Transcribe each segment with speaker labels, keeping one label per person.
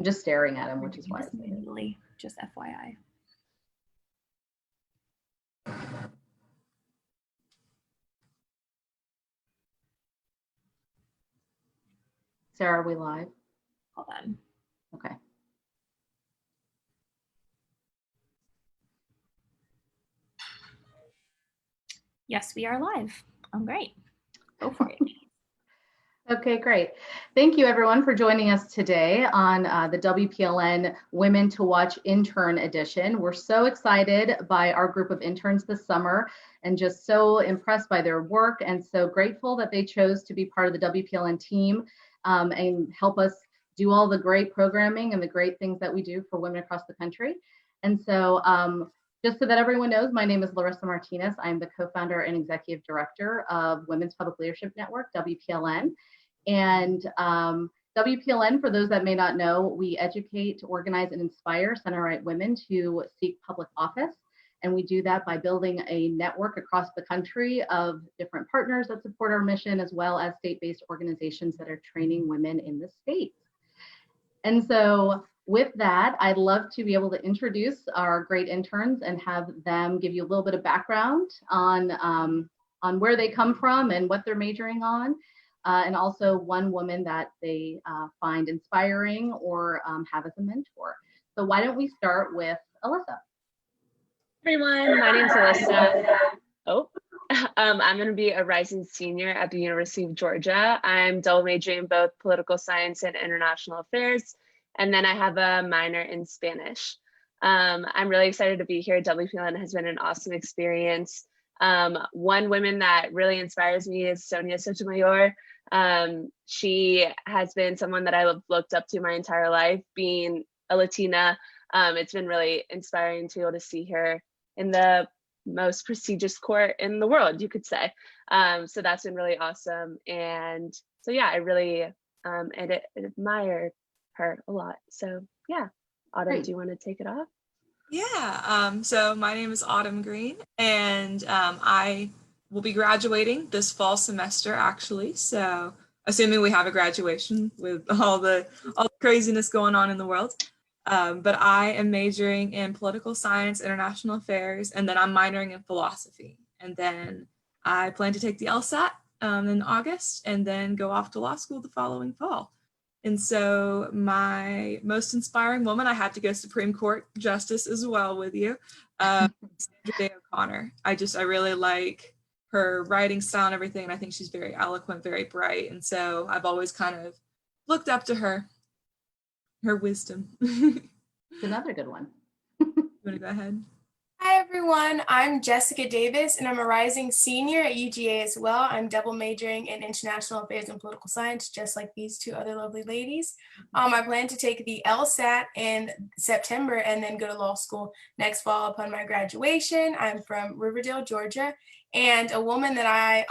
Speaker 1: I'm just staring at him, which is why.
Speaker 2: Just FYI.
Speaker 1: Sarah, are we live?
Speaker 2: Hold on.
Speaker 1: Okay.
Speaker 2: Yes, we are live. I'm great. Go for it.
Speaker 1: Okay, great. Thank you everyone for joining us today on the WPLN Women to Watch Intern Edition. We're so excited by our group of interns this summer and just so impressed by their work and so grateful that they chose to be part of the WPLN team and help us do all the great programming and the great things that we do for women across the country. And so just so that everyone knows, my name is Larissa Martinez. I'm the co-founder and executive director of Women's Public Leadership Network, WPLN. And WPLN, for those that may not know, we educate, organize, and inspire center-right women to seek public office. And we do that by building a network across the country of different partners that support our mission, as well as state-based organizations that are training women in the state. And so with that, I'd love to be able to introduce our great interns and have them give you a little bit of background on where they come from and what they're majoring on. And also one woman that they find inspiring or have as a mentor. So why don't we start with Alyssa?
Speaker 3: Everyone, my name's Alyssa. I'm going to be a rising senior at the University of Georgia. I'm double majoring in both political science and international affairs, and then I have a minor in Spanish. I'm really excited to be here. WPLN has been an awesome experience. One woman that really inspires me is Sonia Sotomayor. She has been someone that I've looked up to my entire life, being a Latina. It's been really inspiring to be able to see her in the most prestigious court in the world, you could say. So that's been really awesome. And so, yeah, I really admire her a lot. So yeah, Autumn, do you want to take it off?
Speaker 4: Yeah, so my name is Autumn Green, and I will be graduating this fall semester, actually. So assuming we have a graduation with all the craziness going on in the world. But I am majoring in political science, international affairs, and then I'm minoring in philosophy. And then I plan to take the LSAT in August and then go off to law school the following fall. And so my most inspiring woman, I had to go Supreme Court Justice as well with you, Sandra Day O'Connor. I really like her writing style and everything. And I think she's very eloquent, very bright. And so I've always kind of looked up to her wisdom.
Speaker 1: Another good one.
Speaker 4: You want to go ahead?
Speaker 5: Hi, everyone. I'm Jessica Davis, and I'm a rising senior at UGA as well. I'm double majoring in international affairs and political science, just like these two other lovely ladies. I plan to take the LSAT in September and then go to law school next fall upon my graduation. I'm from Riverdale, Georgia, and a woman that I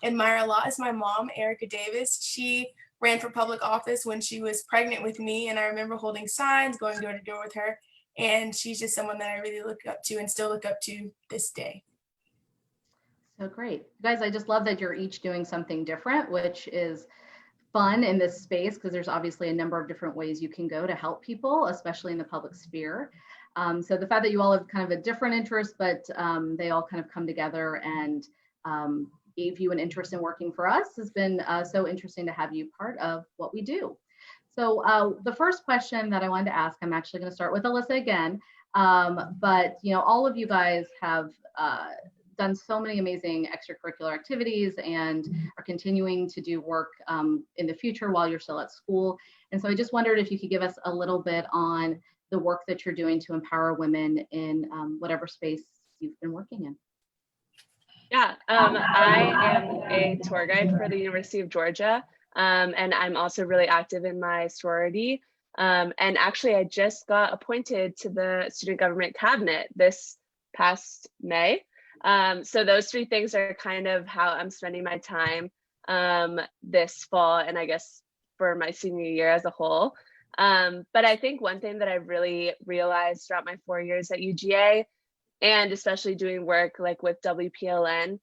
Speaker 5: admire a lot is my mom, Erica Davis. She ran for public office when she was pregnant with me, and I remember holding signs, going door to door with her. And she's just someone that I really look up to and still look up to this day.
Speaker 1: So great. Guys, I just love that you're each doing something different, which is fun in this space because there's obviously a number of different ways you can go to help people, especially in the public sphere. So the fact that you all have kind of a different interest, but they all kind of come together and gave you an interest in working for us has been so interesting to have you part of what we do. So the first question that I wanted to ask, I'm actually going to start with Alyssa again, but all of you guys have done so many amazing extracurricular activities and are continuing to do work in the future while you're still at school. And so I just wondered if you could give us a little bit on the work that you're doing to empower women in whatever space you've been working in.
Speaker 3: Yeah, I am a tour guide for the University of Georgia. And I'm also really active in my sorority. And actually, I just got appointed to the student government cabinet this past May. So those three things are kind of how I'm spending my time this fall, and I guess for my senior year as a whole. But I think one thing that I've really realized throughout my 4 years at UGA, and especially doing work like with WPLN,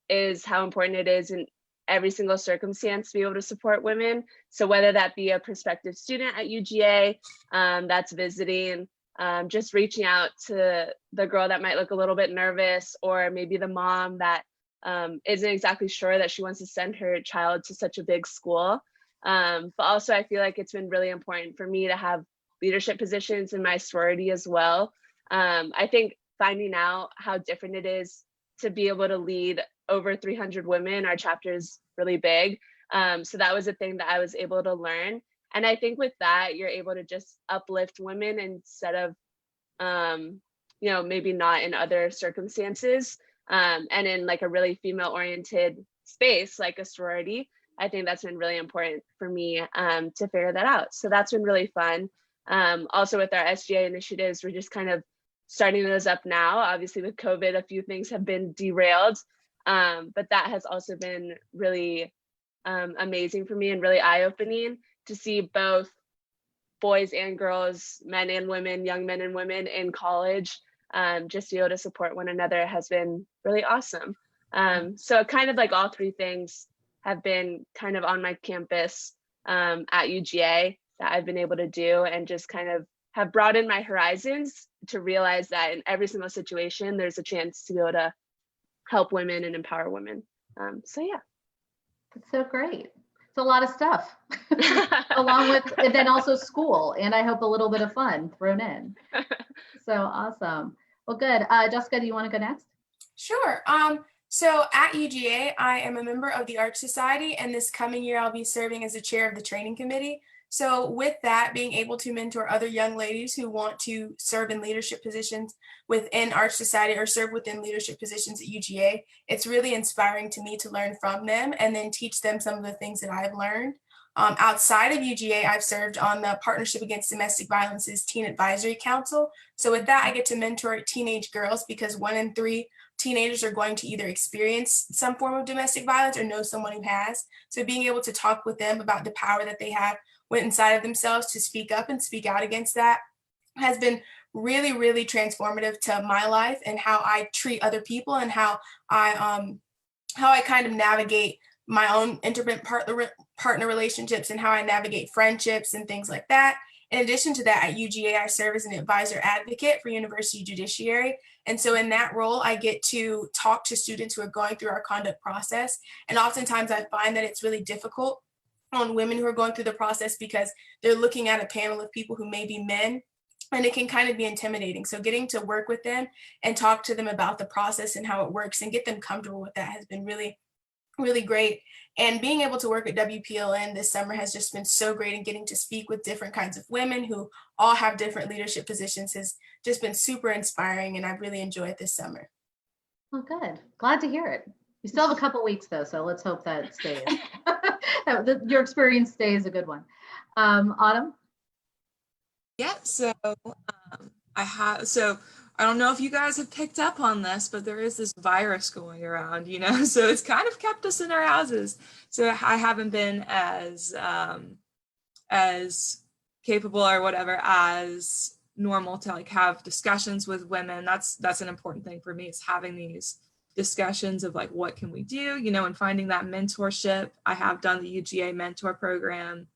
Speaker 3: is how important it is in every single circumstance to be able to support women. So whether that be a prospective student at UGA that's visiting, just reaching out to the girl that might look a little bit nervous, or maybe the mom that isn't exactly sure that she wants to send her child to such a big school. But also I feel like it's been really important for me to have leadership positions in my sorority as well. I think finding out how different it is to be able to lead over 300 women, our chapter is really big. So that was a thing that I was able to learn. And I think with that, you're able to just uplift women instead of, maybe not in other circumstances. And in like a really female oriented space, like a sorority, I think that's been really important for me to figure that out. So that's been really fun. Also with our SGA initiatives, we're just kind of starting those up now. Obviously with COVID, a few things have been derailed, but that has also been really amazing for me and really eye-opening to see both boys and girls, men and women, young men and women in college, just to be able to support one another has been really awesome. So kind of like all three things have been kind of on my campus at UGA that I've been able to do, and just kind of have broadened my horizons to realize that in every single situation, there's a chance to be able to help women and empower women. So yeah.
Speaker 1: That's so great. It's a lot of stuff along with, and then also school, and I hope a little bit of fun thrown in. So awesome. Well, good. Jessica, do you want to go next?
Speaker 5: Sure. So at UGA, I am a member of the Art Society, and this coming year, I'll be serving as the chair of the training committee. So with that, being able to mentor other young ladies who want to serve in leadership positions within Art Society or serve within leadership positions at UGA, it's really inspiring to me to learn from them and then teach them some of the things that I've learned. Outside of UGA, I've served on the Partnership Against Domestic Violence's Teen Advisory Council. So with that, I get to mentor teenage girls, because 1 in 3 teenagers are going to either experience some form of domestic violence or know someone who has. So being able to talk with them about the power that they have inside of themselves to speak up and speak out against that has been really, really transformative to my life and how I treat other people, and how I kind of navigate my own intimate partner relationships, and how I navigate friendships and things like that. In addition to that, at UGA, I serve as an advisor advocate for university judiciary. And so in that role, I get to talk to students who are going through our conduct process. And oftentimes I find that it's really difficult on women who are going through the process, because they're looking at a panel of people who may be men, and it can kind of be intimidating. So getting to work with them and talk to them about the process and how it works and get them comfortable with that has been really, really great. And being able to work at WPLN this summer has just been so great, and getting to speak with different kinds of women who all have different leadership positions has just been super inspiring, and I've really enjoyed this summer.
Speaker 1: Well, good. Glad to hear it. You still have a couple weeks though, so let's hope that stays. Your experience stays a good one. Autumn?
Speaker 4: Yeah, so I don't know if you guys have picked up on this, but there is this virus going around, so it's kind of kept us in our houses. So I haven't been as capable or whatever as normal to like have discussions with women. That's an important thing for me, is having these discussions of like, what can we do, and finding that mentorship. I have done the UGA mentor program,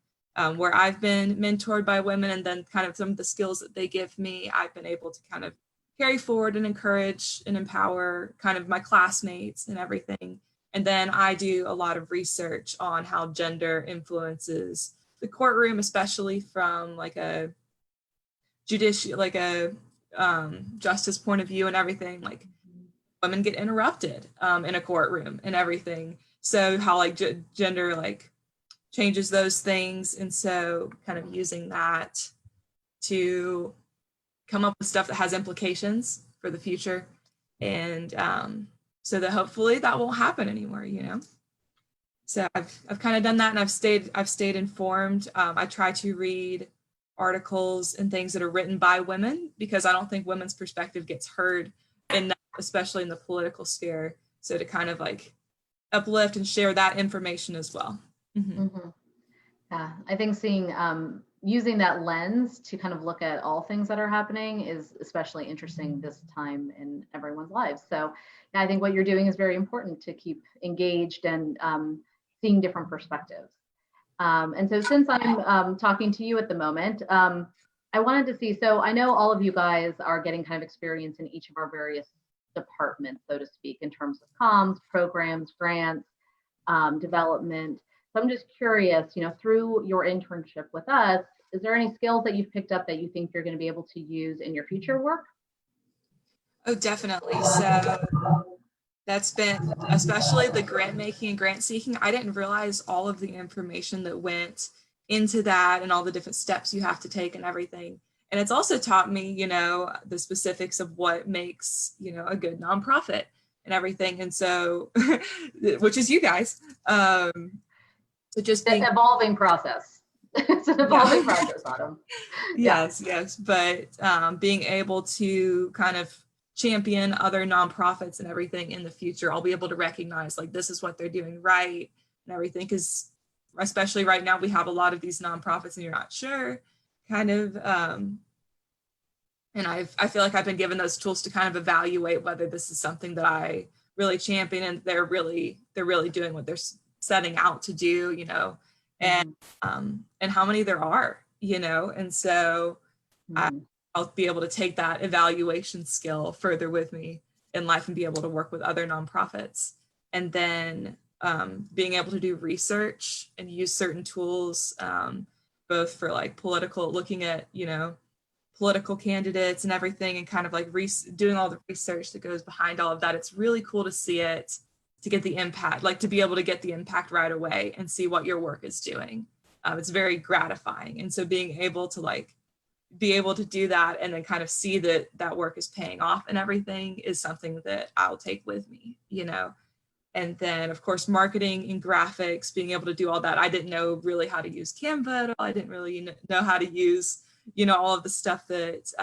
Speaker 4: where I've been mentored by women, and then kind of some of the skills that they give me, I've been able to kind of carry forward and encourage and empower kind of my classmates and everything. And then I do a lot of research on how gender influences the courtroom, especially from like a judicial, like a justice point of view and everything. Like women get interrupted in a courtroom and everything. So how like gender like changes those things. And so kind of using that to come up with stuff that has implications for the future. And so that hopefully that won't happen anymore, So I've kind of done that, and I've stayed informed. I try to read articles and things that are written by women, because I don't think women's perspective gets heard enough, especially in the political sphere. So to kind of like uplift and share that information as well. Mm-hmm.
Speaker 1: Mm-hmm. Yeah, I think seeing using that lens to kind of look at all things that are happening is especially interesting this time in everyone's lives. So yeah, I think what you're doing is very important to keep engaged and seeing different perspectives. And so since I'm talking to you at the moment, I wanted to see, so I know all of you guys are getting kind of experience in each of our various departments, so to speak, in terms of comms, programs, grants, development. So I'm just curious, through your internship with us, is there any skills that you've picked up that you think you're going to be able to use in your future work?
Speaker 4: Oh, definitely. So that's been, especially the grant making and grant seeking. I didn't realize all of the information that went into that and all the different steps you have to take and everything. And it's also taught me, the specifics of what makes, a good nonprofit and everything. And so, which is you guys. So just being,
Speaker 1: It's an evolving process. It's an evolving process, Autumn.
Speaker 4: Yes. But being able to kind of champion other nonprofits and everything in the future, I'll be able to recognize like this is what they're doing right and everything. Because especially right now, we have a lot of these nonprofits and you're not sure kind of. And I feel like I've been given those tools to kind of evaluate whether this is something that I really champion and they're really doing what they're setting out to do, and how many there are, and so I'll be able to take that evaluation skill further with me in life and be able to work with other nonprofits. And then being able to do research and use certain tools, both for like looking at, political candidates and everything, and kind of like doing all the research that goes behind all of that. It's really cool to see it, to get the impact, like to be able to get the impact right away and see what your work is doing. It's very gratifying. And so being able to do that and then kind of see that that work is paying off and everything is something that I'll take with me, And then of course, marketing and graphics, being able to do all that. I didn't know really how to use Canva at all. I didn't really know how to use, all of the stuff that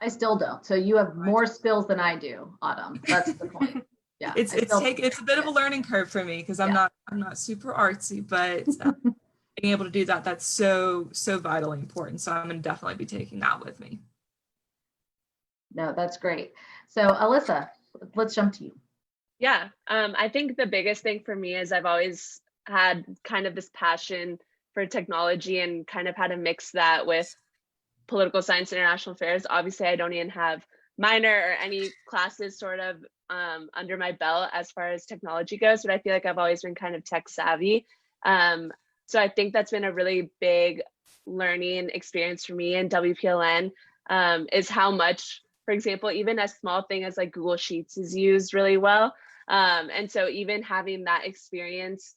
Speaker 1: I still don't. So you have more skills than I do, Autumn. That's the point. Yeah.
Speaker 4: It's a bit of a learning curve for me because I'm not super artsy, but being able to do that, that's so vitally important. So I'm going to definitely be taking that with me.
Speaker 1: No, that's great. So Alyssa, let's jump to you.
Speaker 3: Yeah, I think the biggest thing for me is I've always had kind of this passion for technology and kind of had to mix that with political science, international affairs. Obviously, I don't even have minor or any classes sort of under my belt as far as technology goes, but I feel like I've always been kind of tech savvy. So I think that's been a really big learning experience for me in WPLN, is how much, for example, even a small thing as like Google Sheets is used really well. And so even having that experience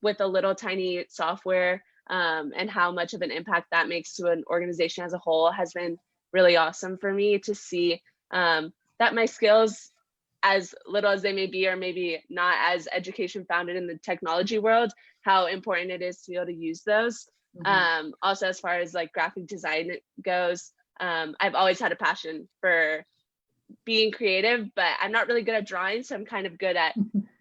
Speaker 3: with a little tiny software and how much of an impact that makes to an organization as a whole has been really awesome for me to see that my skills, as little as they may be, or maybe not as education founded in the technology world, how important it is to be able to use those. Also, as far as like graphic design goes, I've always had a passion for being creative, but I'm not really good at drawing. So I'm kind of good at,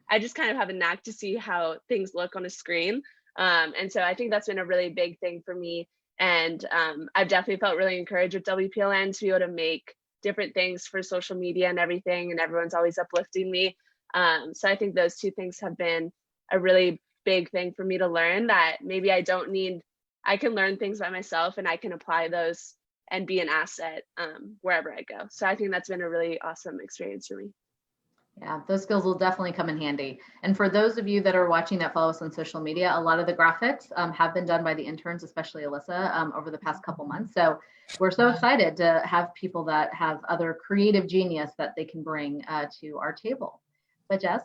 Speaker 3: I just kind of have a knack to see how things look on a screen. And so I think that's been a really big thing for me. And I've definitely felt really encouraged with WPLN to be able to make different things for social media and everything. And everyone's always uplifting me. So I think those two things have been a really big thing for me to learn, that maybe I can learn things by myself and I can apply those and be an asset wherever I go. So I think that's been a really awesome experience for me.
Speaker 1: Yeah, those skills will definitely come in handy. And for those of you that are watching that follow us on social media, a lot of the graphics have been done by the interns, especially Alyssa, over the past couple months. So we're so excited to have people that have other creative genius that they can bring to our table. But Jess?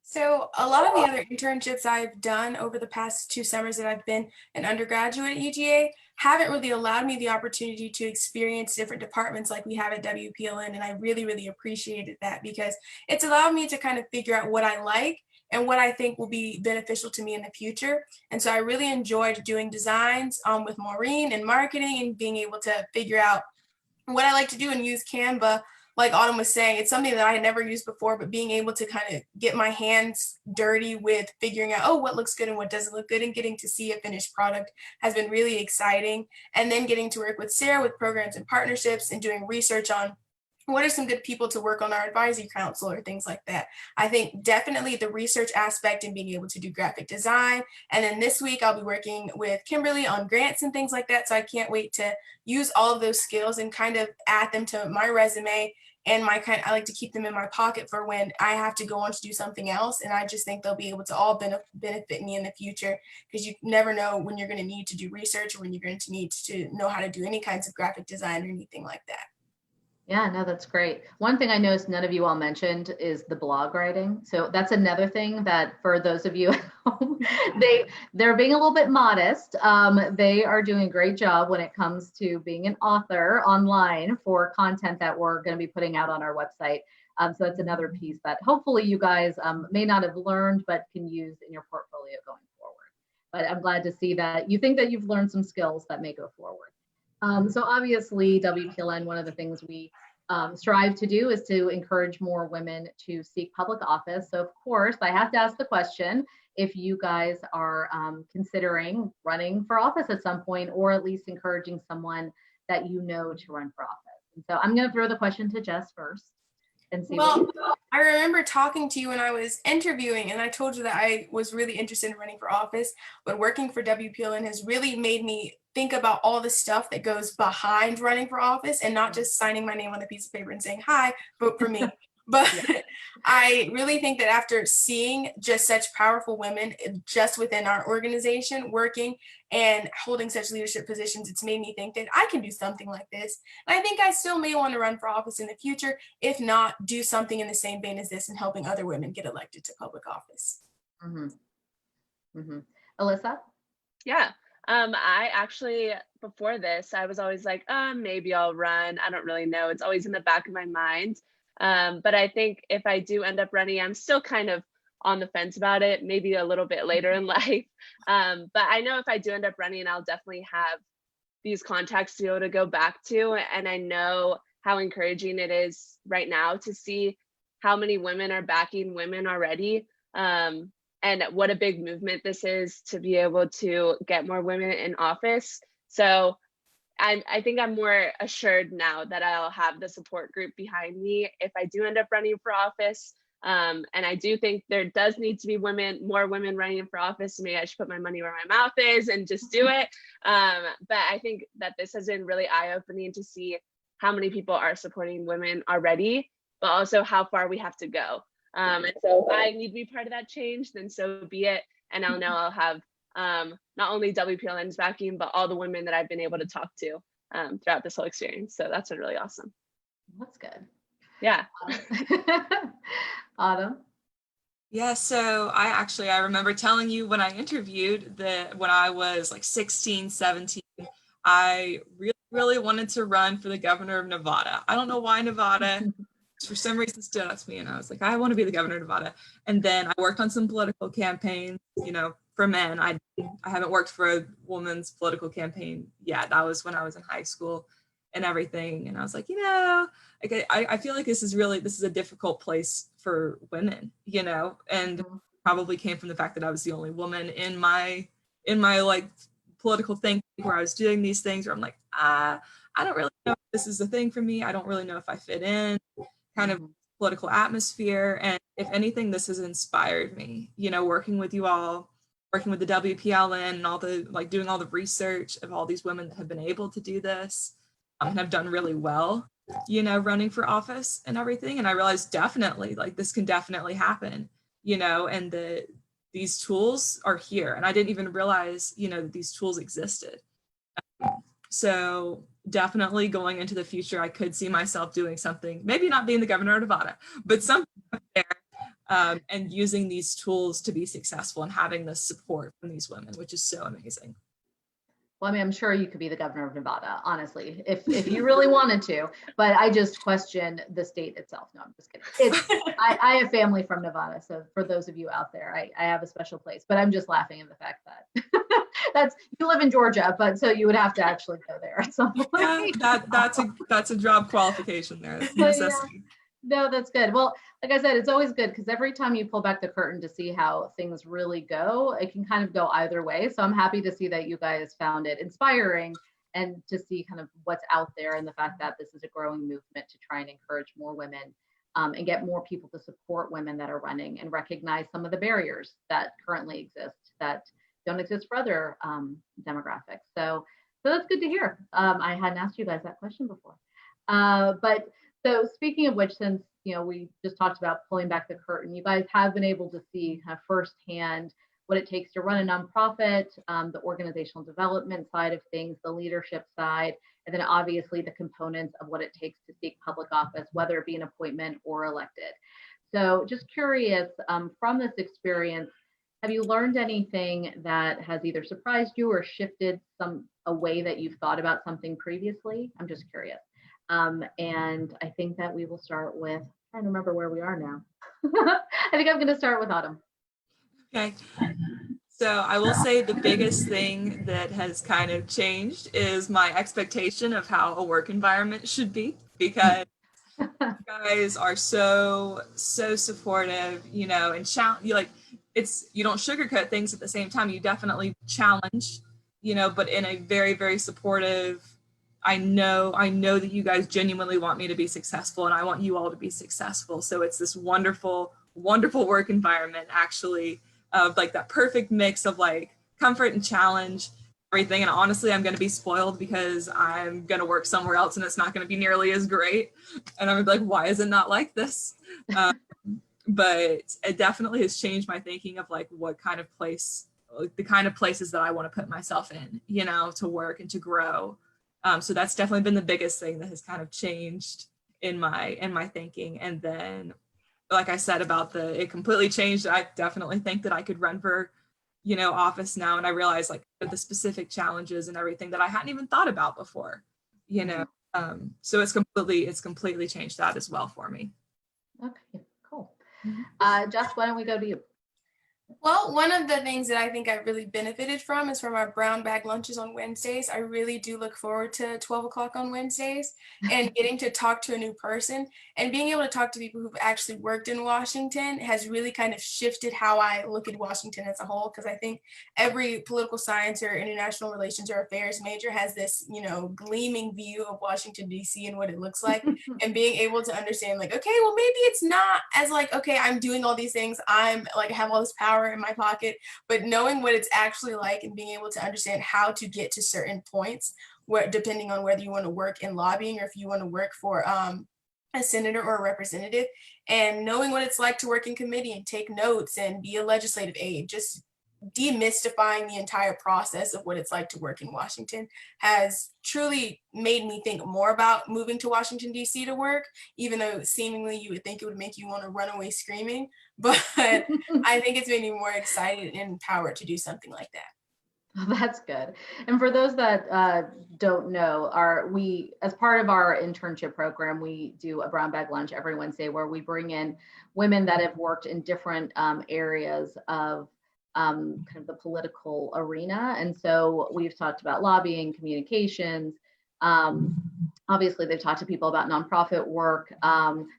Speaker 5: So a lot of the other internships I've done over the past 2 summers that I've been an undergraduate at UGA haven't really allowed me the opportunity to experience different departments like we have at WPLN. And I really, really appreciated that because it's allowed me to kind of figure out what I like and what I think will be beneficial to me in the future. And so I really enjoyed doing designs with Maureen and marketing and being able to figure out what I like to do and use Canva. Like Autumn was saying, it's something that I had never used before, but being able to kind of get my hands dirty with figuring out, oh, what looks good and what doesn't look good, and getting to see a finished product has been really exciting. And then getting to work with Sarah with programs and partnerships and doing research on what are some good people to work on our advisory council or things like that. I think definitely the research aspect and being able to do graphic design. And then this week I'll be working with Kimberly on grants and things like that. So I can't wait to use all of those skills and kind of add them to my resume and I like to keep them in my pocket for when I have to go on to do something else. And I just think they'll be able to all benefit me in the future, because you never know when you're going to need to do research or when you're going to need to know how to do any kinds of graphic design or anything like that.
Speaker 1: Yeah, no, that's great. One thing I noticed none of you all mentioned is the blog writing. So that's another thing that for those of you at home, they're being a little bit modest. They are doing a great job when it comes to being an author online for content that we're going to be putting out on our website. So that's another piece that hopefully you guys may not have learned, but can use in your portfolio going forward. But I'm glad to see that you think that you've learned some skills that may go forward. So obviously, WPLN, one of the things we strive to do is to encourage more women to seek public office. So of course, I have to ask the question, if you guys are considering running for office at some point, or at least encouraging someone that you know to run for office. And so I'm going to throw the question to Jess first and see.
Speaker 5: Well, I remember talking to you when I was interviewing, and I told you that I was really interested in running for office, but working for WPLN has really made me think about all the stuff that goes behind running for office, and not just signing my name on a piece of paper and saying, "Hi, vote for me." But I really think that after seeing just such powerful women just within our organization working and holding such leadership positions, it's made me think that I can do something like this. And I think I still may want to run for office in the future, if not do something in the same vein as this and helping other women get elected to public office.
Speaker 1: Mm-hmm. Mm-hmm. Alyssa?
Speaker 3: Yeah. I actually, before this, I was always like, maybe I'll run. I don't really know. It's always in the back of my mind. But I think if I do end up running, I'm still kind of on the fence about it, maybe a little bit later in life. But I know if I do end up running, I'll definitely have these contacts to be able to go back to. And I know how encouraging it is right now to see how many women are backing women already. And what a big movement this is to be able to get more women in office. So I think I'm more assured now that I'll have the support group behind me if I do end up running for office. And I do think there does need to be more women running for office. Maybe I should put my money where my mouth is and just do it. But I think that this has been really eye-opening to see how many people are supporting women already, but also how far we have to go. And so if I need to be part of that change, then so be it. And I'll know I'll have not only WPLN's backing, but all the women that I've been able to talk to throughout this whole experience. So that's been really awesome.
Speaker 1: That's good.
Speaker 3: Yeah.
Speaker 1: Autumn?
Speaker 4: Yeah, so I remember telling you when I interviewed that when I was like 16, 17, I really wanted to run for the governor of Nevada. I don't know why Nevada. For some reason stood out to me, and I was like, I want to be the governor of Nevada. And then I worked on some political campaigns, for men. I haven't worked for a woman's political campaign yet. That was when I was in high school and everything. And I was like, I feel like this is a difficult place for women, and probably came from the fact that I was the only woman in my like political thing where I was doing these things where I'm like, I don't really know if this is a thing for me. I don't really know if I fit in kind of political atmosphere. And if anything, this has inspired me, working with you all, working with the WPLN and all the doing all the research of all these women that have been able to do this and have done really well, running for office and everything. And I realized definitely this can definitely happen, and these tools are here. And I didn't even realize, that these tools existed. So definitely going into the future, I could see myself doing something, maybe not being the governor of Nevada, but something up there, and using these tools to be successful and having the support from these women, which is so amazing.
Speaker 1: Well, I mean, I'm sure you could be the governor of Nevada, honestly, if you really wanted to, but I just question the state itself. No, I'm just kidding. I have family from Nevada. So for those of you out there, I have a special place, but I'm just laughing at the fact that you live in Georgia, but so you would have to actually go there at some point.
Speaker 4: Yeah, that's a job qualification there. Necessity.
Speaker 1: No, that's good. Well, like I said, it's always good because every time you pull back the curtain to see how things really go, it can kind of go either way. So I'm happy to see that you guys found it inspiring and to see kind of what's out there and the fact that this is a growing movement to try and encourage more women and get more people to support women that are running and recognize some of the barriers that currently exist that don't exist for other demographics. So that's good to hear. I hadn't asked you guys that question before. But so speaking of which, since we just talked about pulling back the curtain, you guys have been able to see kind of firsthand what it takes to run a nonprofit, the organizational development side of things, the leadership side, and then obviously the components of what it takes to seek public office, whether it be an appointment or elected. So just curious, from this experience, have you learned anything that has either surprised you or shifted a way that you've thought about something previously? I'm just curious. And I think that we will start with, I'm trying to remember where we are now. I think I'm going to start with Autumn.
Speaker 4: Okay. So I will say the biggest thing that has kind of changed is my expectation of how a work environment should be, because you guys are so supportive, and you don't sugarcoat things at the same time. You definitely challenge, but in a very, very supportive. I know that you guys genuinely want me to be successful, and I want you all to be successful. So it's this wonderful, wonderful work environment, actually, of like that perfect mix of like comfort and challenge, everything. And honestly, I'm going to be spoiled because I'm going to work somewhere else and it's not going to be nearly as great. And I'm like, why is it not like this? But it definitely has changed my thinking of like what kind of place, like the kind of places that I want to put myself in, to work and to grow. So that's definitely been the biggest thing that has kind of changed in my thinking. And then, like I said about it completely changed. I definitely think that I could run for, office now. And I realized like the specific challenges and everything that I hadn't even thought about before, so it's completely changed that as well for me.
Speaker 1: Okay, cool. Jess, why don't we go to you?
Speaker 5: Well, one of the things that I think I really benefited from is from our brown bag lunches on Wednesdays. I really do look forward to 12 o'clock on Wednesdays and getting to talk to a new person and being able to talk to people who've actually worked in Washington has really kind of shifted how I look at Washington as a whole. Because I think every political science or international relations or affairs major has this, gleaming view of Washington, D.C. and what it looks like. And being able to understand like, okay, well, maybe it's not as like, okay, I'm doing all these things. I'm like, have all this power in my pocket, but knowing what it's actually like and being able to understand how to get to certain points, depending on whether you want to work in lobbying or if you want to work for a senator or a representative, and knowing what it's like to work in committee and take notes and be a legislative aide, just demystifying the entire process of what it's like to work in Washington has truly made me think more about moving to Washington, D.C. to work, even though seemingly you would think it would make you want to run away screaming. But I think it's made me more excited and empowered to do something like that.
Speaker 1: That's good. And for those that don't know, as part of our internship program, we do a brown bag lunch every Wednesday where we bring in women that have worked in different areas of kind of the political arena. And so we've talked about lobbying, communications. Obviously, they've talked to people about nonprofit work,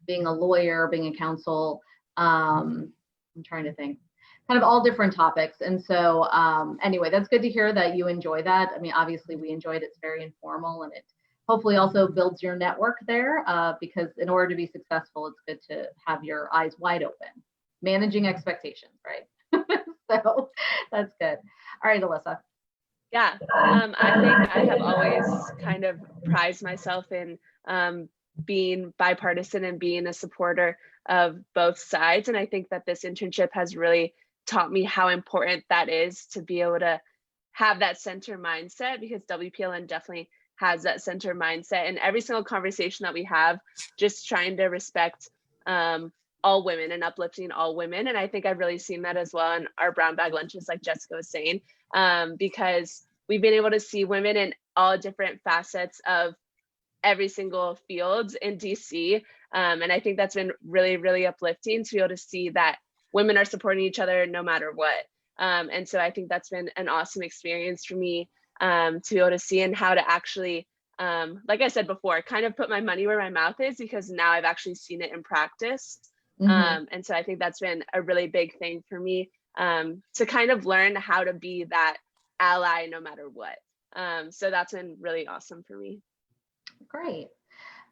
Speaker 1: being a lawyer, being a counsel. I'm trying to think, kind of all different topics. And so anyway, that's good to hear that you enjoy that. I mean, obviously we enjoyed it. It's very informal and it hopefully also builds your network there because in order to be successful, it's good to have your eyes wide open, managing expectations, right? So that's good. All right, Alyssa.
Speaker 3: Yeah, I think I have always kind of prized myself in being bipartisan and being a supporter of both sides. And I think that this internship has really taught me how important that is to be able to have that center mindset, because WPLN definitely has that center mindset. And every single conversation that we have, just trying to respect all women and uplifting all women. And I think I've really seen that as well in our brown bag lunches, like Jessica was saying, because we've been able to see women in all different facets of every single field in DC. And I think that's been really, really uplifting to be able to see that women are supporting each other no matter what. And so I think that's been an awesome experience for me to be able to see and how to actually, like I said before, kind of put my money where my mouth is, because now I've actually seen it in practice. And so I think that's been a really big thing for me to kind of learn how to be that ally no matter what. So that's been really awesome for me.
Speaker 1: Great.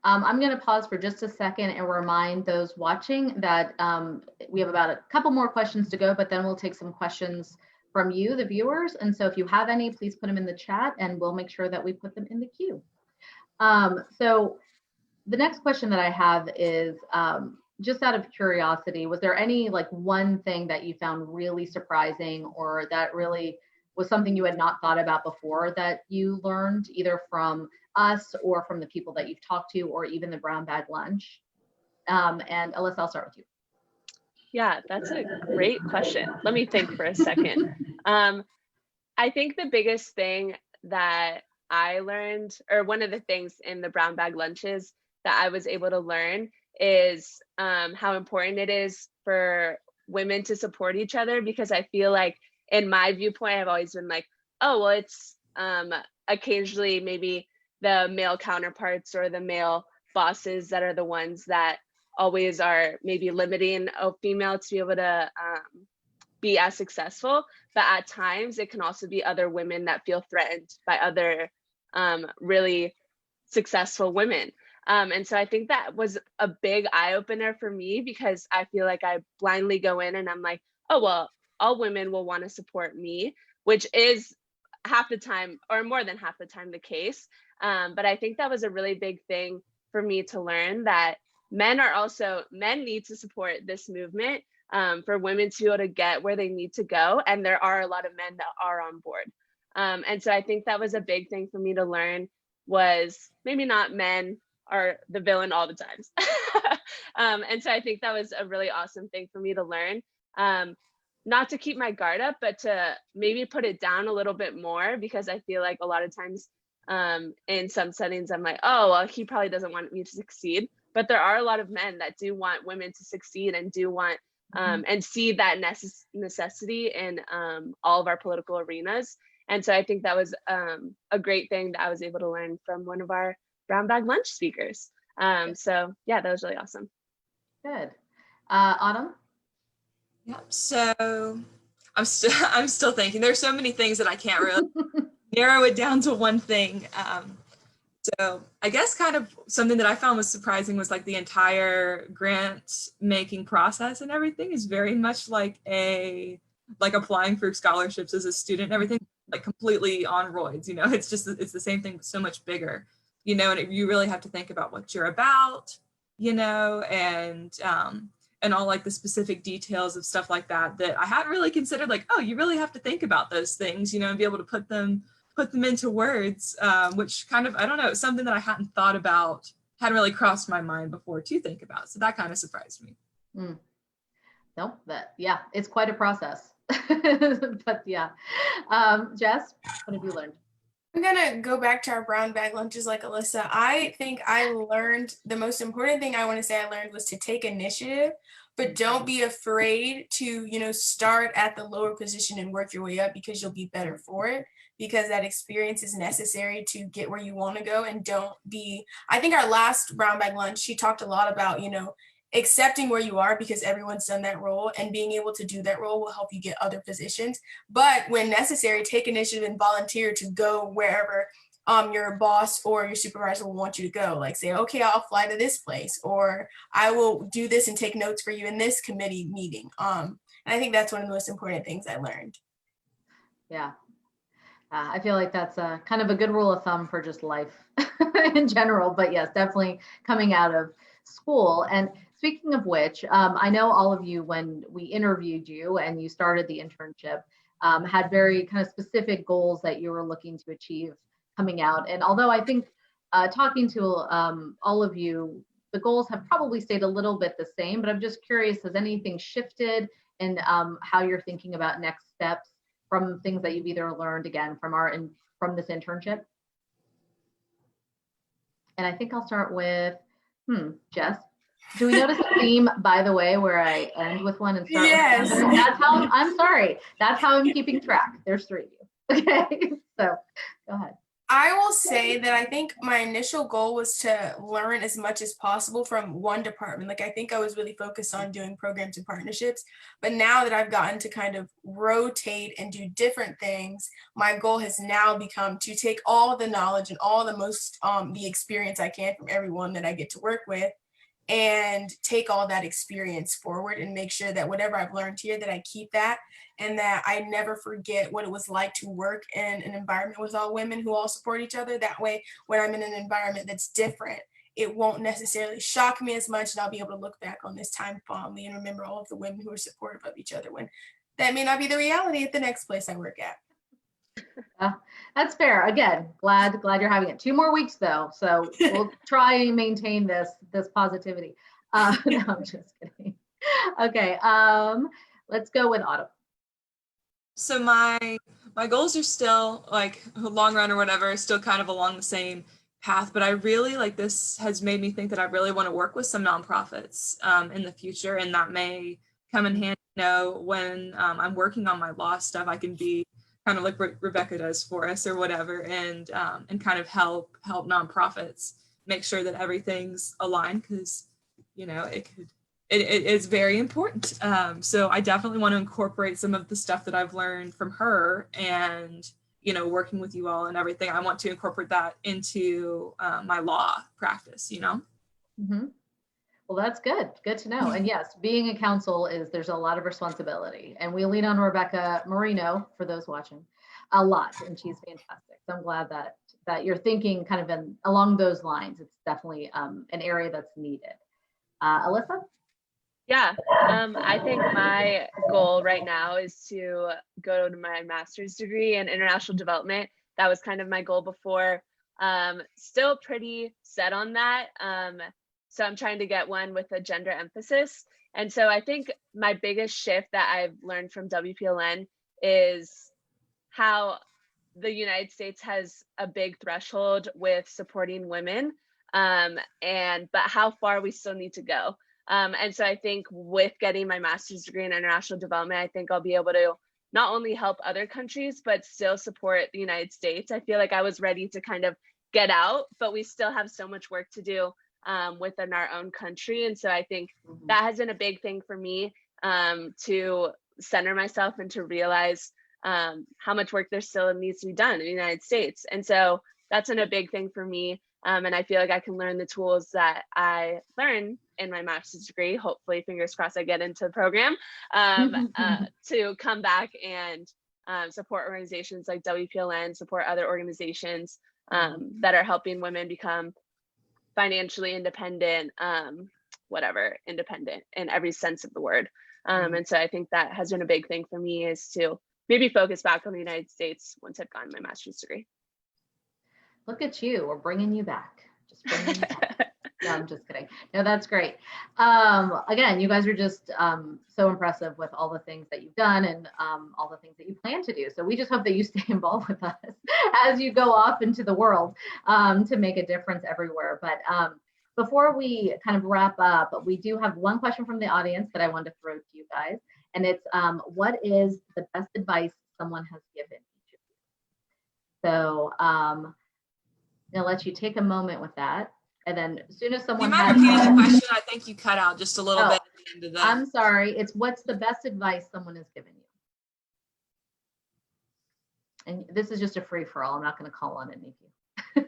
Speaker 1: I'm going to pause for just a second and remind those watching that we have about a couple more questions to go, but then we'll take some questions from you, the viewers. And so if you have any, please put them in the chat and we'll make sure that we put them in the queue. So the next question that I have is just out of curiosity, was there any like one thing that you found really surprising or that really was something you had not thought about before that you learned either from us or from the people that you've talked to or even the brown bag lunch? And Alyssa, I'll start with you.
Speaker 3: Yeah, that's a great question. Let me think for a second. I think the biggest thing that I learned, or one of the things in the brown bag lunches that I was able to learn is how important it is for women to support each other, because I feel like in my viewpoint, I've always been like, oh, well, it's occasionally maybe the male counterparts or the male bosses that are the ones that always are maybe limiting a female to be able to be as successful. But at times it can also be other women that feel threatened by other really successful women. And so I think that was a big eye opener for me, because I feel like I blindly go in and I'm like, oh, well, all women will want to support me, which is half the time or more than half the time the case. But I think that was a really big thing for me to learn, that men need to support this movement for women to be able to get where they need to go. And there are a lot of men that are on board. And so I think that was a big thing for me to learn, was maybe not men are the villain all the times. And so I think that was a really awesome thing for me to learn. Not to keep my guard up, but to maybe put it down a little bit more, because I feel like a lot of times in some settings, I'm like, oh, well, he probably doesn't want me to succeed. But there are a lot of men that do want women to succeed and do want and see that necessity in all of our political arenas. And so I think that was a great thing that I was able to learn from one of our brown bag lunch speakers. So yeah, that was really awesome.
Speaker 1: Good. Autumn?
Speaker 4: Yeah, so I'm still thinking. There's so many things that I can't really narrow it down to one thing. So I guess kind of something that I found was surprising was like the entire grant making process and everything is very much like applying for scholarships as a student and everything, like completely on roids, it's the same thing, but so much bigger, and you really have to think about what you're about, and all like the specific details of stuff like that I hadn't really considered, like, oh, you really have to think about those things, and be able to put them into words, which kind of, I don't know, something that I hadn't thought about, hadn't really crossed my mind before to think about. So that kind of surprised me.
Speaker 1: No, yeah, it's quite a process. But yeah. Jess, what have you learned?
Speaker 5: I'm gonna go back to our brown bag lunches like Alyssa. I think I learned the most important thing I want to say I learned was to take initiative, but don't be afraid to, start at the lower position and work your way up, because you'll be better for it, because that experience is necessary to get where you want to go. And I think our last brown bag lunch, she talked a lot about, accepting where you are, because everyone's done that role, and being able to do that role will help you get other positions. But when necessary, take initiative and volunteer to go wherever your boss or your supervisor will want you to go. Like say, okay, I'll fly to this place, or I will do this and take notes for you in this committee meeting. And I think that's one of the most important things I learned.
Speaker 1: Yeah. I feel like that's kind of a good rule of thumb for just life in general, but yes, definitely coming out of school. And speaking of which, I know all of you, when we interviewed you and you started the internship, had very kind of specific goals that you were looking to achieve coming out. And although I think talking to all of you, the goals have probably stayed a little bit the same, but I'm just curious, has anything shifted in how you're thinking about next steps from things that you've either learned again from this internship? And I think I'll start with Jess. Do we notice a theme, by the way, where I end with one and start
Speaker 5: yes.
Speaker 1: with another? That's how, I'm sorry. That's how I'm keeping track. There's 3 of you. Okay, so go ahead.
Speaker 5: I will say that I think my initial goal was to learn as much as possible from one department. Like I think I was really focused on doing programs and partnerships, but now that I've gotten to kind of rotate and do different things, my goal has now become to take all the knowledge and all the experience I can from everyone that I get to work with and take all that experience forward and make sure that whatever I've learned here, that I keep that and that I never forget what it was like to work in an environment with all women who all support each other. That way, when I'm in an environment that's different, it won't necessarily shock me as much, and I'll be able to look back on this time fondly and remember all of the women who are supportive of each other when that may not be the reality at the next place I work at.
Speaker 1: That's fair. Again, glad you're having it. 2 more weeks though, so we'll try and maintain this positivity. No, I'm just kidding. Okay, let's go with Autumn.
Speaker 4: So my goals are still like long run or whatever, still kind of along the same path, but I really like this has made me think that I really want to work with some nonprofits in the future, and that may come in handy. When I'm working on my law stuff, I can be kind of like what Rebecca does for us or whatever, and kind of help nonprofits make sure that everything's aligned, because it is very important. So I definitely want to incorporate some of the stuff that I've learned from her and working with you all and everything. I want to incorporate that into my law practice.
Speaker 1: Mm-hmm. Well, that's good to know. And yes, being a counsel there's a lot of responsibility, and we lean on Rebecca Marino, for those watching, a lot, and she's fantastic. So I'm glad that you're thinking kind of along those lines. It's definitely an area that's needed. Alyssa?
Speaker 3: Yeah, I think my goal right now is to go to my master's degree in international development. That was kind of my goal before. Still pretty set on that. So I'm trying to get one with a gender emphasis. And so I think my biggest shift that I've learned from WPLN is how the United States has a big threshold with supporting women, but how far we still need to go. And so I think with getting my master's degree in international development, I think I'll be able to not only help other countries, but still support the United States. I feel like I was ready to kind of get out, but we still have so much work to do within our own country. And so I think that has been a big thing for me, to center myself and to realize how much work there still needs to be done in the United States. And so that's been a big thing for me. And I feel like I can learn the tools that I learned in my master's degree, hopefully, fingers crossed, I get into the program, to come back and support organizations like WPLN, support other organizations that are helping women become financially independent, independent in every sense of the word. And so I think that has been a big thing for me, is to maybe focus back on the United States once I've gotten my master's degree.
Speaker 1: Look at you, we're bringing you back. Just bringing you back. No, I'm just kidding. No, that's great. Again, you guys are just so impressive with all the things that you've done and all the things that you plan to do. So we just hope that you stay involved with us as you go off into the world to make a difference everywhere. But before we kind of wrap up, we do have one question from the audience that I wanted to throw to you guys. And it's, what is the best advice someone has given each of you? So I'm gonna let you take a moment with that. And then as soon as someone
Speaker 4: you mind repeating the question? I think you cut out just a little bit at the end of that.
Speaker 1: I'm sorry. It's, what's the best advice someone has given you? And this is just a free for all. I'm not going to call on any of you.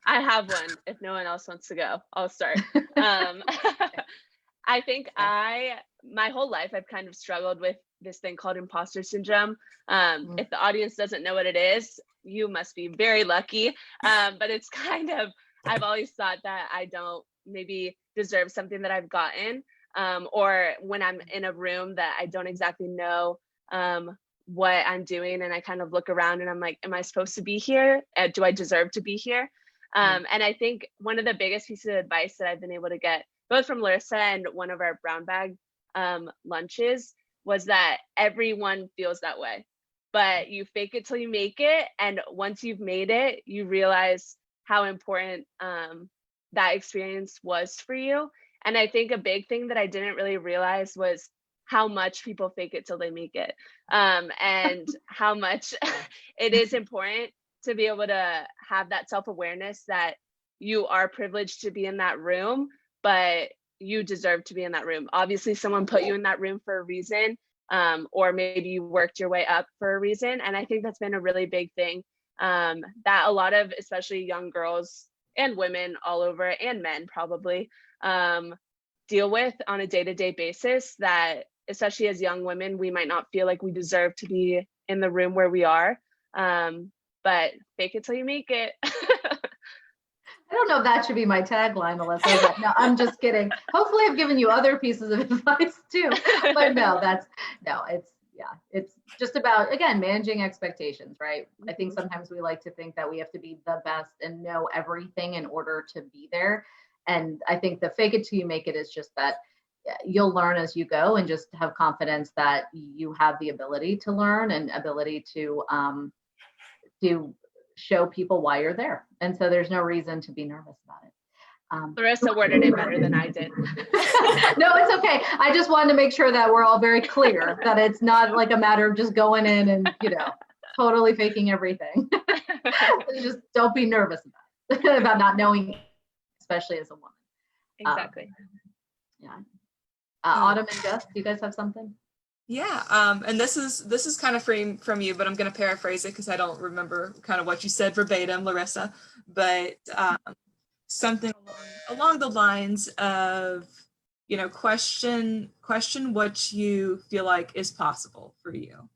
Speaker 3: I have one. If no one else wants to go, I'll start. I think my whole life, I've kind of struggled with this thing called imposter syndrome. If the audience doesn't know what it is, you must be very lucky. But it's kind of, I've always thought that I don't maybe deserve something that I've gotten, or when I'm in a room that I don't exactly know what I'm doing, and I kind of look around and I'm like, am I supposed to be here? Do I deserve to be here? And I think one of the biggest pieces of advice that I've been able to get, both from Larissa and one of our brown bag lunches, was that everyone feels that way, but you fake it till you make it. And once you've made it, you realize how important that experience was for you. And I think a big thing that I didn't really realize was how much people fake it till they make it, and how much it is important to be able to have that self-awareness that you are privileged to be in that room, but you deserve to be in that room. Obviously, someone put you in that room for a reason, or maybe you worked your way up for a reason. And I think that's been a really big thing that a lot of, especially young girls and women all over, and men probably, deal with on a day-to-day basis, that especially as young women, we might not feel like we deserve to be in the room where we are. But fake it till you make it.
Speaker 1: I don't know if that should be my tagline, Alyssa, but no, I'm just kidding. Hopefully I've given you other pieces of advice too, but no, it's just about, again, managing expectations, right? I think sometimes we like to think that we have to be the best and know everything in order to be there. And I think the fake it till you make it is just that you'll learn as you go, and just have confidence that you have the ability to learn and ability to show people why you're there. And so there's no reason to be nervous about it.
Speaker 3: Larissa worded it better than I did.
Speaker 1: No, it's okay. I just wanted to make sure that we're all very clear that it's not like a matter of just going in and, totally faking everything. Just don't be nervous about it, about not knowing, especially as a woman.
Speaker 3: Exactly.
Speaker 1: Yeah. Autumn and Jess, do you guys have something?
Speaker 4: Yeah, and this is kind of from you, but I'm going to paraphrase it because I don't remember kind of what you said verbatim, Larissa. But something along the lines of, question what you feel like is possible for you,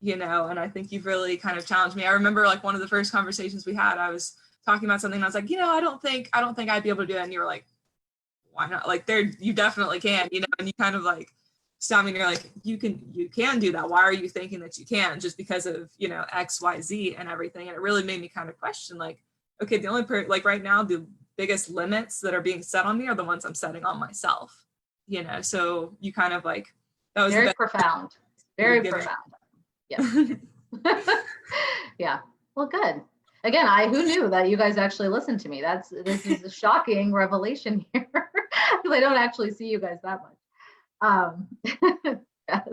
Speaker 4: and I think you've really kind of challenged me. I remember like one of the first conversations we had, I was talking about something and I was like, I don't think I'd be able to do it, and you were like, why not? Like, you definitely can, and you kind of like stop me and you're like, you can do that. Why are you thinking that you can? Just because of, X, Y, Z and everything. And it really made me kind of question, like, okay, the only like right now, the biggest limits that are being set on me are the ones I'm setting on myself, so you kind of like, that was
Speaker 1: very profound, very profound. Yeah. Yeah. Well, good. Again, who knew that you guys actually listened to me? This is a shocking revelation here, because I don't actually see you guys that much. Yes.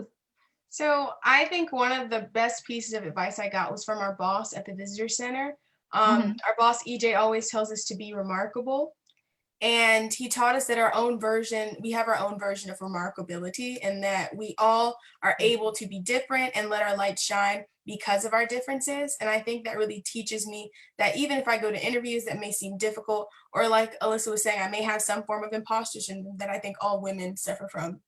Speaker 5: So I think one of the best pieces of advice I got was from our boss at the visitor center. Our boss EJ always tells us to be remarkable, and he taught us that we have our own version of remarkability, and that we all are able to be different and let our light shine because of our differences. And I think that really teaches me that even if I go to interviews that may seem difficult, or like Alyssa was saying, I may have some form of imposter syndrome that I think all women suffer from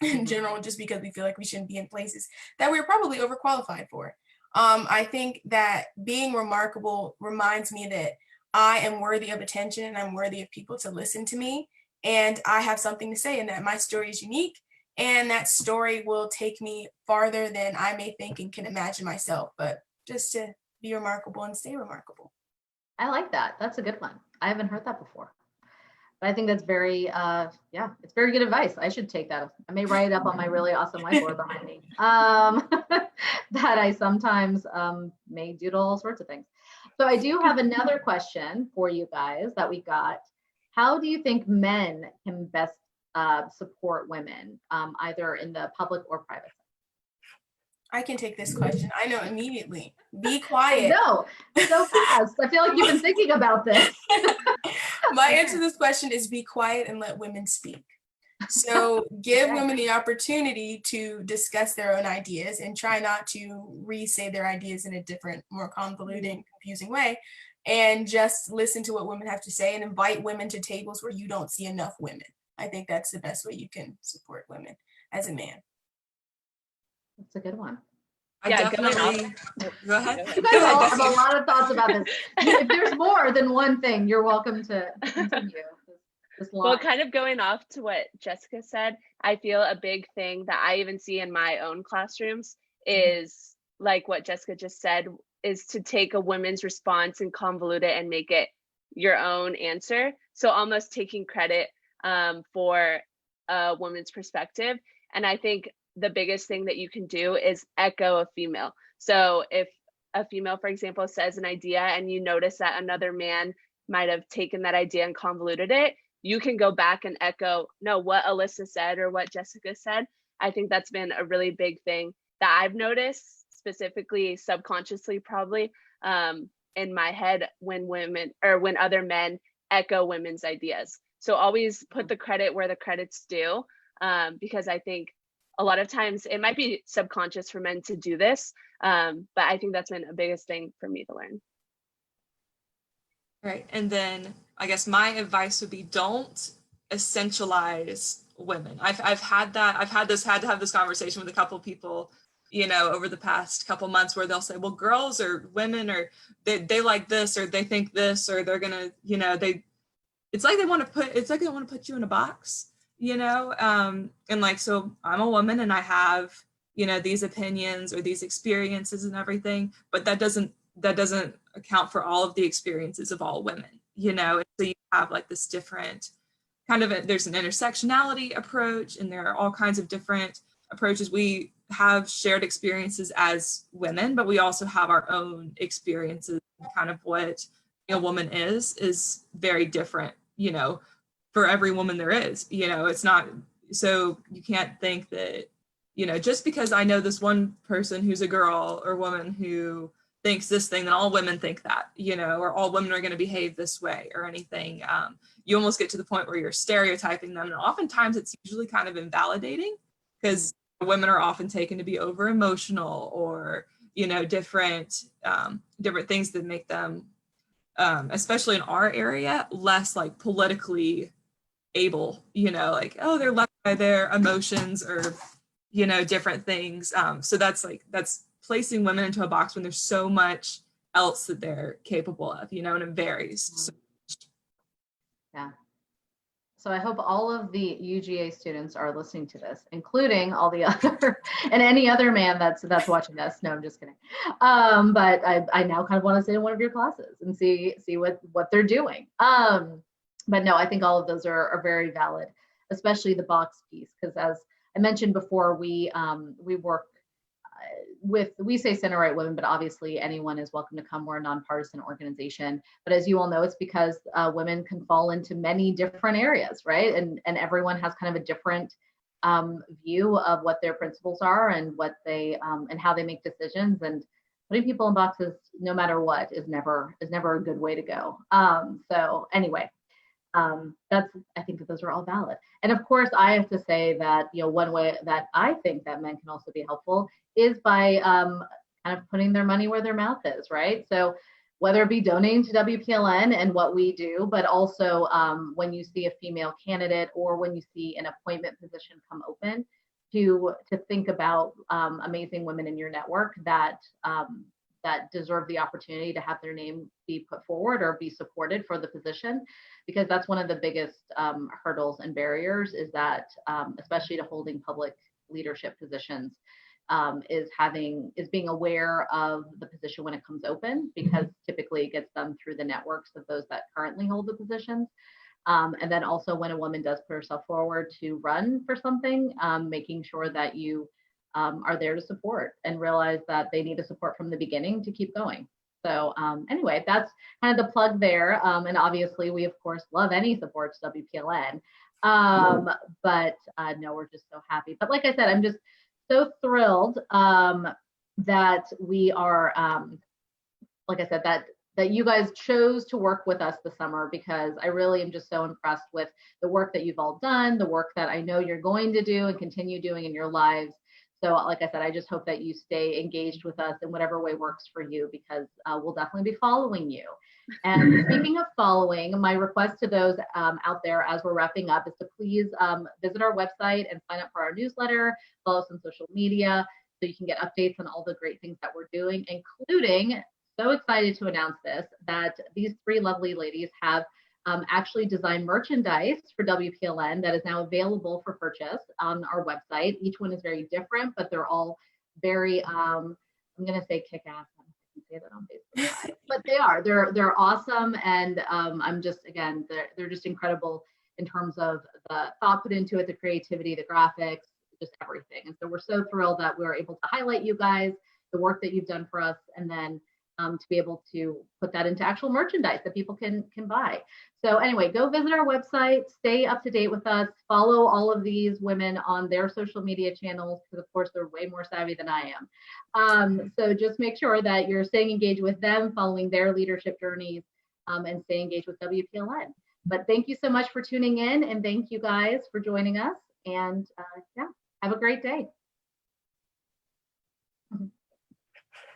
Speaker 5: in general, just because we feel like we shouldn't be in places that we're probably overqualified for. I think that being remarkable reminds me that I am worthy of attention and I'm worthy of people to listen to me. And I have something to say, and that my story is unique, and that story will take me farther than I may think and can imagine myself. But just to be remarkable and stay remarkable.
Speaker 1: I like that. That's a good one. I haven't heard that before. But I think that's very, it's very good advice. I should take that. I may write it up on my really awesome whiteboard behind me. That I sometimes may doodle all sorts of things. So I do have another question for you guys that we got. How do you think men can best support women, either in the public or private sector?
Speaker 5: I can take this question. I know immediately. Be quiet.
Speaker 1: No, so fast. I feel like you've been thinking about this.
Speaker 5: My answer to this question is be quiet and let women speak. So give women the opportunity to discuss their own ideas, and try not to re-say their ideas in a different, more convoluted, confusing way, and just listen to what women have to say, and invite women to tables where you don't see enough women. I think that's the best way you can support women as a man.
Speaker 1: That's a good one.
Speaker 4: I definitely go ahead.
Speaker 1: You guys all have a lot of thoughts about this. If there's more than one thing, you're welcome to continue this line.
Speaker 3: Well, kind of going off to what Jessica said, I feel a big thing that I even see in my own classrooms is like what Jessica just said, is to take a woman's response and convolute it and make it your own answer. So almost taking credit for a woman's perspective. And I think the biggest thing that you can do is echo a female. So if a female, for example, says an idea and you notice that another man might have taken that idea and convoluted it, you can go back and echo, no, what Alyssa said or what Jessica said. I think that's been a really big thing that I've noticed, specifically subconsciously probably, in my head when women or when other men echo women's ideas. So always put the credit where the credit's due, because I think a lot of times it might be subconscious for men to do this, but I think that's been a biggest thing for me to learn.
Speaker 4: Right. And then I guess my advice would be don't essentialize women. I've had to have this conversation with a couple of people, over the past couple months where they'll say, well, girls or women or they like this or they think this or they're gonna, it's like they want to put you in a box, and like, so I'm a woman and I have, these opinions or these experiences and everything, but that doesn't account for all of the experiences of all women, and so you have like this different kind of there's an intersectionality approach and there are all kinds of different approaches. We have shared experiences as women, but we also have our own experiences. Kind of what a woman is very different, for every woman there is, it's not, so you can't think that, just because I know this one person who's a girl or woman who thinks this thing, then all women think that, or all women are going to behave this way or anything. You almost get to the point where you're stereotyping them. And oftentimes it's usually kind of invalidating because women are often taken to be over emotional or, different things that make them, especially in our area, less like politically able, like, oh, they're led by their emotions or, different things. So that's placing women into a box when there's so much else that they're capable of, and it varies. So.
Speaker 1: Yeah. So I hope all of the UGA students are listening to this, including all the other and any other man that's watching this. No, I'm just kidding. But I now kind of want to sit in one of your classes and see what they're doing. But no, I think all of those are very valid, especially the box piece, because as I mentioned before, we work we say center right women, but obviously anyone is welcome to come. We're a nonpartisan organization, but as you all know, it's because women can fall into many different areas, right? And everyone has kind of a different view of what their principles are and what they and how they make decisions. And putting people in boxes, no matter what, is never a good way to go. So anyway, I think that those are all valid. And of course, I have to say that, one way that I think that men can also be helpful is by kind of putting their money where their mouth is, right? So whether it be donating to WPLN and what we do, but also when you see a female candidate or when you see an appointment position come open, to think about amazing women in your network that deserve the opportunity to have their name be put forward or be supported for the position, because that's one of the biggest hurdles and barriers is that, especially to holding public leadership positions, is being aware of the position when it comes open, because typically it gets done through the networks of those that currently hold the positions. And then also when a woman does put herself forward to run for something, making sure that you are there to support and realize that they need the support from the beginning to keep going. So anyway, that's kind of the plug there. And obviously we of course love any support to WPLN. But no, we're just so happy. But like I said, I'm just so thrilled that we are, like I said, that you guys chose to work with us this summer, because I really am just so impressed with the work that you've all done, the work that I know you're going to do and continue doing in your lives. So like I said, I just hope that you stay engaged with us in whatever way works for you, because we'll definitely be following you. And speaking of following, my request to those out there as we're wrapping up is to please visit our website and sign up for our newsletter, follow us on social media so you can get updates on all the great things that we're doing, including, so excited to announce this, that these three lovely ladies have actually designed merchandise for WPLN that is now available for purchase on our website. Each one is very different, but they're all very, I'm going to say kick-ass. I can say that on Facebook, but they are. They're awesome, and I'm just, again, they're just incredible in terms of the thought put into it, the creativity, the graphics, just everything. And so we're so thrilled that we're able to highlight you guys, the work that you've done for us, and then to be able to put that into actual merchandise that people can buy. So anyway, go visit our website, stay up to date with us, follow all of these women on their social media channels, because of course they're way more savvy than I am. So just make sure that you're staying engaged with them, following their leadership journeys, and stay engaged with WPLN. But thank you so much for tuning in, and thank you guys for joining us. And yeah, have a great day.